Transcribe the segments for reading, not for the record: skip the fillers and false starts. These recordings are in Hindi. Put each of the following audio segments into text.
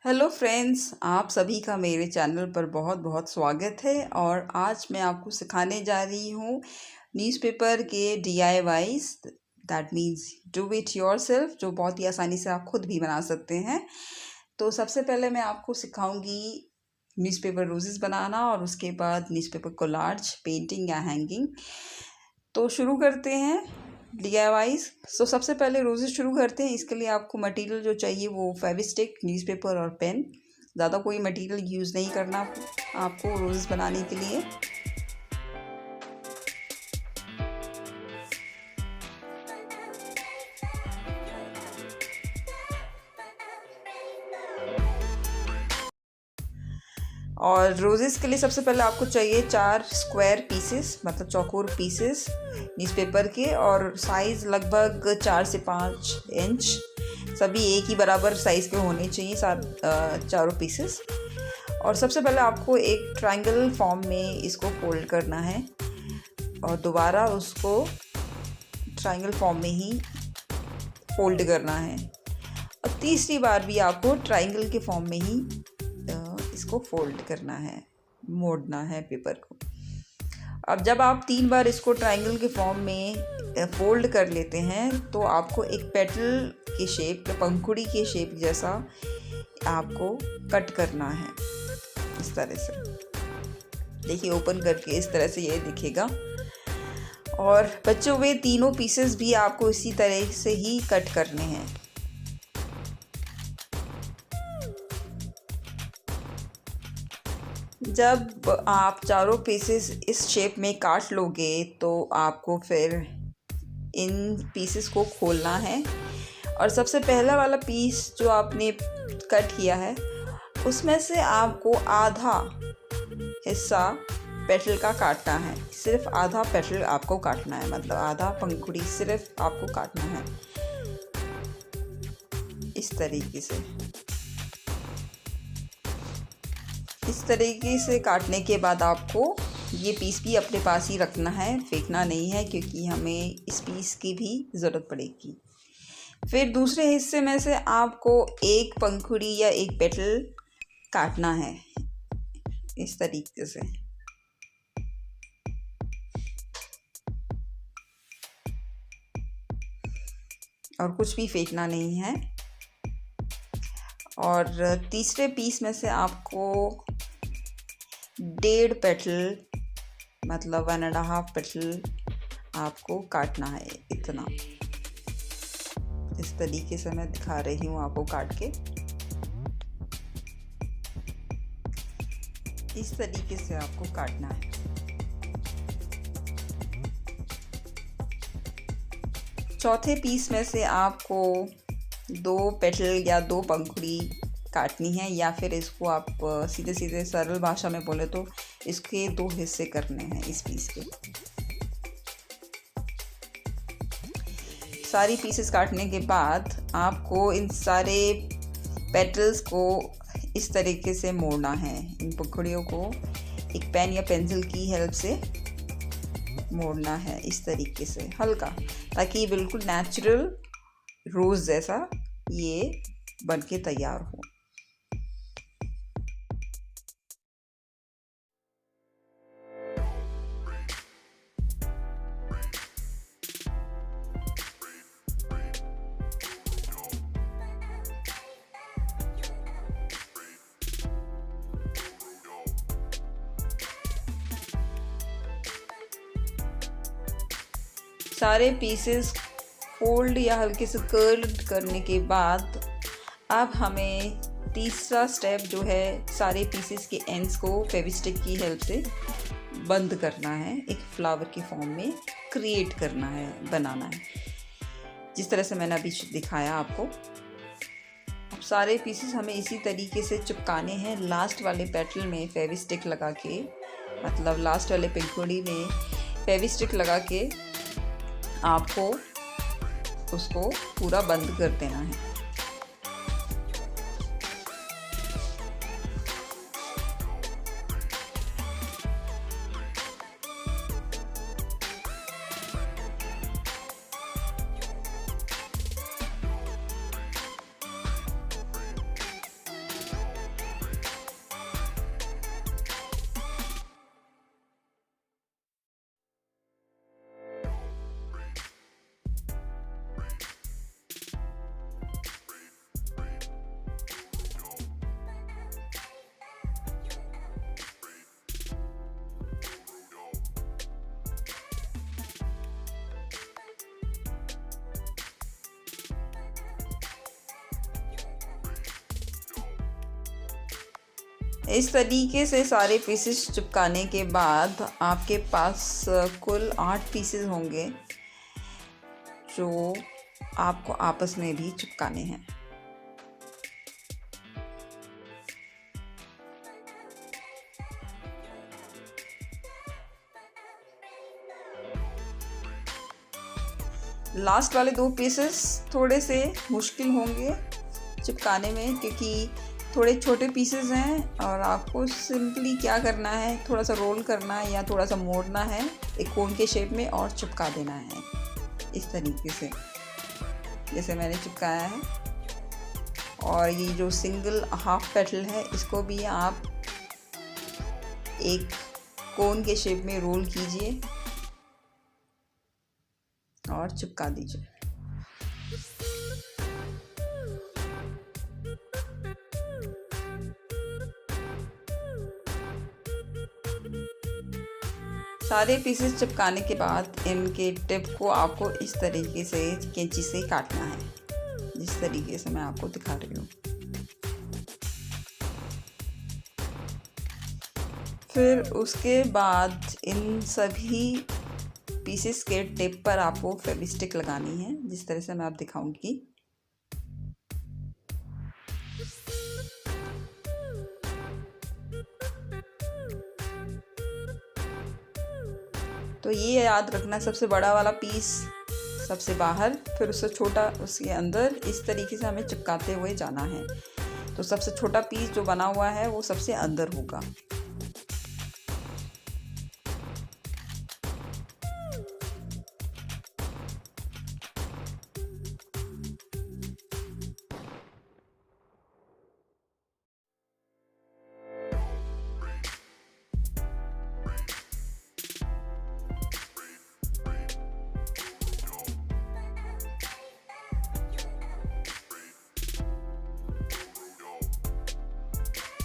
हेलो फ्रेंड्स, आप सभी का मेरे चैनल पर बहुत बहुत स्वागत है। और आज मैं आपको सिखाने जा रही हूँ न्यूज़पेपर के DIYs, that means do it yourself, जो बहुत ही आसानी से आप खुद भी बना सकते हैं। तो सबसे पहले मैं आपको सिखाऊंगी न्यूज़पेपर रोजेस बनाना और उसके बाद न्यूज़पेपर कोलाज, पेंटिंग या हैंगिंग। तो शुरू करते हैं DIYs। सबसे पहले रोजेस शुरू करते हैं। इसके लिए आपको मटेरियल जो चाहिए वो फेविस्टिक, न्यूज़पेपर और पेन। ज़्यादा कोई मटेरियल यूज़ नहीं करना आपको रोजेस बनाने के लिए। और रोजेस के लिए सबसे पहले आपको चाहिए 4 स्क्वायर पीसेस, मतलब चौकोर पीसेस न्यूज़पेपर के, और साइज़ लगभग 4 से 5 इंच। सभी एक ही बराबर साइज़ के होने चाहिए चारों पीसेस। और सबसे पहले आपको एक ट्रायंगल फॉर्म में इसको फोल्ड करना है और दोबारा उसको ट्रायंगल फॉर्म में ही फोल्ड करना है, और तीसरी बार भी आपको ट्रायंगल के फॉर्म में ही इसको फोल्ड करना है, मोड़ना है पेपर को। अब जब आप 3 बार इसको ट्रायंगल के फॉर्म में फोल्ड कर लेते हैं तो आपको एक पेटल की शेप, पंखुड़ी के शेप जैसा आपको कट करना है। इस तरह से देखिए, ओपन करके इस तरह से ये दिखेगा। और बचे हुए तीनों पीसेस भी आपको इसी तरह से ही कट करने हैं। जब आप चारों पीसेस इस शेप में काट लोगे तो आपको फिर इन पीसेस को खोलना है, और सबसे पहला वाला पीस जो आपने कट किया है उसमें से आपको आधा हिस्सा पेटल का काटना है। सिर्फ आधा पेटल आपको काटना है, मतलब आधा पंखुड़ी सिर्फ आपको काटना है इस तरीके से। इस तरीके से काटने के बाद आपको ये पीस भी अपने पास ही रखना है, फेंकना नहीं है, क्योंकि हमें इस पीस की भी ज़रूरत पड़ेगी। फिर दूसरे हिस्से में से आपको एक पंखुड़ी या एक पेटल काटना है इस तरीके से। और कुछ भी फेंकना नहीं है। और तीसरे पीस में से आपको 1.5 पेटल, मतलब 1.5 पेटल आपको काटना है। इतना, इस तरीके से मैं दिखा रही हूँ आपको काट के। इस तरीके से आपको काटना है। चौथे पीस में से आपको 2 पेटल या 2 पंखुड़ी काटनी है, या फिर इसको आप सीधे सीधे सरल भाषा में बोले तो इसके 2 हिस्से करने हैं इस पीस के। सारी पीसेस काटने के बाद आपको इन सारे पेटल्स को इस तरीके से मोड़ना है। इन पंखुड़ियों को एक पेन या पेंसिल की हेल्प से मोड़ना है इस तरीके से हल्का, ताकि बिल्कुल नेचुरल रोज़ जैसा ये बन के तैयार हो। सारे पीसेस फोल्ड या हल्के से कर्ल करने के बाद अब हमें तीसरा स्टेप जो है, सारे पीसेस के एंड्स को फेविस्टिक की हेल्प से बंद करना है, एक फ्लावर के फॉर्म में क्रिएट करना है, बनाना है, जिस तरह से मैंने अभी दिखाया आपको। अब सारे पीसेस हमें इसी तरीके से चिपकाने हैं। लास्ट वाले पेटल में फेविस्टिक लगा के, मतलब लास्ट वाले पंखुड़ी में फेविस्टिक लगा के आपको उसको पूरा बंद कर देना है। इस तरीके से सारे पीसेस चिपकाने के बाद आपके पास कुल 8 पीसेस होंगे जो आपको आपस में भी चिपकाने हैं। लास्ट वाले 2 पीसेस थोड़े से मुश्किल होंगे चिपकाने में, क्योंकि थोड़े छोटे पीसेस हैं और आपको सिंपली क्या करना है, थोड़ा सा रोल करना है या थोड़ा सा मोड़ना है एक कोन के शेप में और चिपका देना है इस तरीके से जैसे मैंने चिपकाया है। और ये जो सिंगल हाफ पेटल है इसको भी आप एक कोन के शेप में रोल कीजिए और चिपका दीजिए। सारे पीसेस चिपकाने के बाद इनके टिप को आपको इस तरीके से कैंची से काटना है, जिस तरीके से मैं आपको दिखा रही हूँ। फिर उसके बाद इन सभी पीसेस के टिप पर आपको फेविस्टिक लगानी है, जिस तरह से मैं आप दिखाऊंगी। तो ये याद रखना, सबसे बड़ा वाला पीस सबसे बाहर, फिर उससे छोटा उसके अंदर, इस तरीके से हमें चिपकाते हुए जाना है। तो सबसे छोटा पीस जो बना हुआ है वो सबसे अंदर होगा।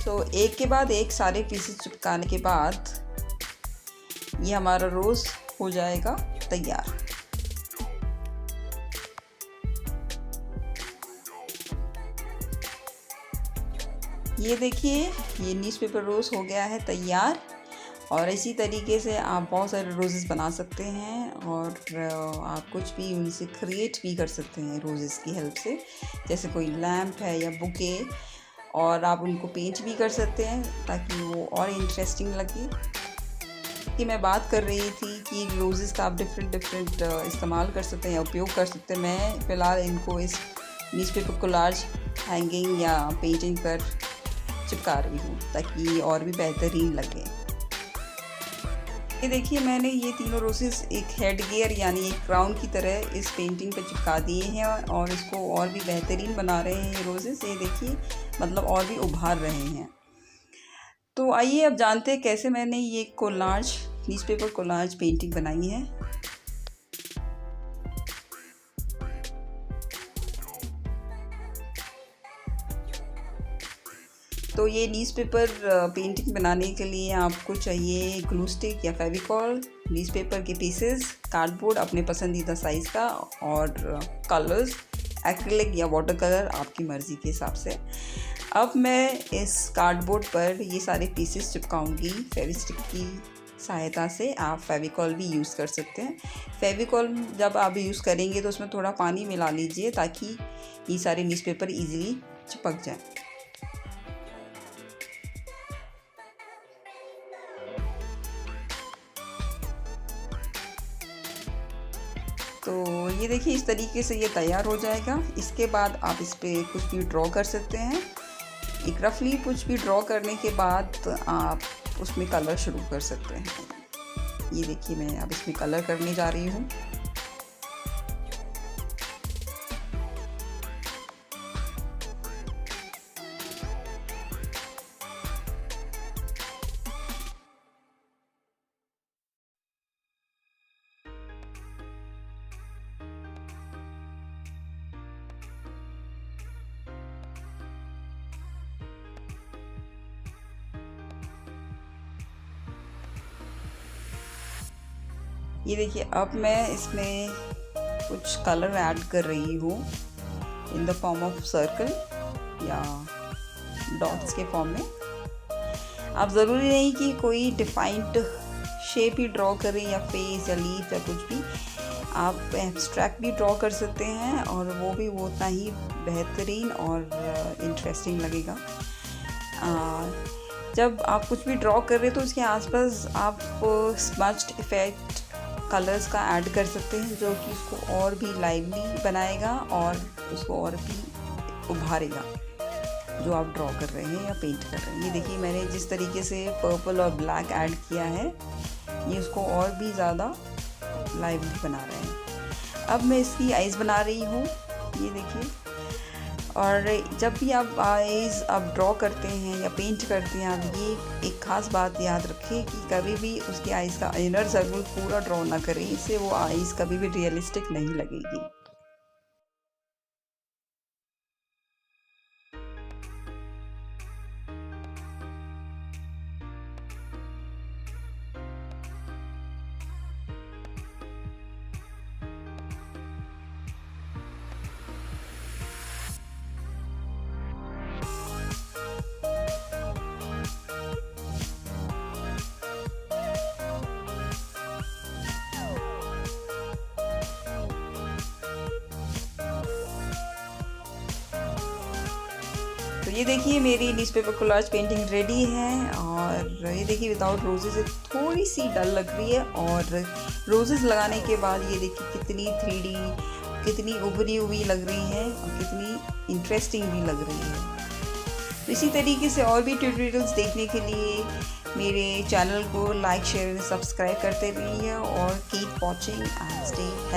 तो एक के बाद एक सारे पीसेस चिपकाने के बाद ये हमारा रोज़ हो जाएगा तैयार। ये देखिए, ये न्यूज़पेपर रोज़ हो गया है तैयार। और इसी तरीके से आप बहुत सारे रोजेस बना सकते हैं और आप कुछ भी उनसे क्रिएट भी कर सकते हैं रोजेस की हेल्प से, जैसे कोई लैम्प है या बुके, और आप उनको पेंट भी कर सकते हैं ताकि वो और इंटरेस्टिंग लगे। कि मैं बात कर रही थी कि रोजेस का आप डिफरेंट इस्तेमाल कर सकते हैं या उपयोग कर सकते हैं। मैं फ़िलहाल इनको इस न्यूज़पेपर कोलाज हैंगिंग या पेंटिंग पर चिपका रही हूँ ताकि और भी बेहतरीन लगे। ये देखिए, मैंने ये तीनों रोजेस एक हेड गियर यानी एक क्राउन की तरह इस पेंटिंग पर चिपका दिए हैं और इसको और भी बेहतरीन बना रहे हैं ये रोजेस। ये देखिए, मतलब और भी उभार रहे हैं। तो आइए अब जानते हैं कैसे मैंने ये कोलाज, न्यूज़पेपर कोलाज पेंटिंग बनाई है। तो ये न्यूज़पेपर पेंटिंग बनाने के लिए आपको चाहिए ग्लू स्टिक या फेविकॉल, न्यूज़पेपर के पीसेस, कार्डबोर्ड अपने पसंदीदा साइज़ का, और कलर्स एक्रिलिक या वाटर कलर आपकी मर्ज़ी के हिसाब से। अब मैं इस कार्डबोर्ड पर ये सारे पीसेस चिपकाऊंगी फेविस्टिक की सहायता से। आप फेविकॉल भी यूज़ कर सकते हैं। फेविकॉल जब आप यूज़ करेंगे तो उसमें थोड़ा पानी मिला लीजिए ताकि ये सारे न्यूज़पेपर ईज़िली चिपक जाएं। तो ये देखिए, इस तरीके से ये तैयार हो जाएगा। इसके बाद आप इस पर कुछ भी ड्रॉ कर सकते हैं। एक रफली कुछ भी ड्रॉ करने के बाद आप उसमें कलर शुरू कर सकते हैं। ये देखिए, मैं अब इसमें कलर करने जा रही हूँ। ये देखिए, अब मैं इसमें कुछ कलर ऐड कर रही हूँ in the form of circle या डॉट्स के फॉर्म में। आप ज़रूरी नहीं कि कोई डिफाइंड शेप ही ड्रॉ करें या फेस या लीफ या कुछ भी, आप एब्स्ट्रैक्ट भी ड्रॉ कर सकते हैं और वो भी उतना ही बेहतरीन और इंटरेस्टिंग लगेगा। जब आप कुछ भी ड्रॉ कर रहे हैं तो उसके आसपास आप स्मज्ड इफ़ेक्ट कलर्स का ऐड कर सकते हैं, जो कि उसको और भी लाइवली बनाएगा और उसको और भी उभारेगा जो आप ड्रॉ कर रहे हैं या पेंट कर रहे हैं। ये देखिए मैंने जिस तरीके से पर्पल और ब्लैक ऐड किया है, ये उसको और भी ज़्यादा लाइवली बना रहे हैं। अब मैं इसकी आइज़ बना रही हूँ, ये देखिए। और जब भी आप आइज़ आप ड्रॉ करते हैं या पेंट करते हैं, आप ये एक ख़ास बात याद रखें कि कभी भी उसकी आइज़ का इनर सर्कल पूरा ड्रॉ ना करें, इससे वो आइज़ कभी भी रियलिस्टिक नहीं लगेगी। तो ये देखिए मेरी न्यूज़पेपर कोलाज पेंटिंग रेडी है। और ये देखिए विदाउट रोजेज़ थोड़ी सी डल लग रही है, और रोजेज़ लगाने के बाद ये देखिए कितनी 3D, कितनी उभरी हुई लग रही है और कितनी इंटरेस्टिंग भी लग रही है। तो इसी तरीके से और भी ट्यूटोरियल्स देखने के लिए मेरे चैनल को लाइक, शेयर और सब्सक्राइब करते रहिए और keep watching and stay healthy.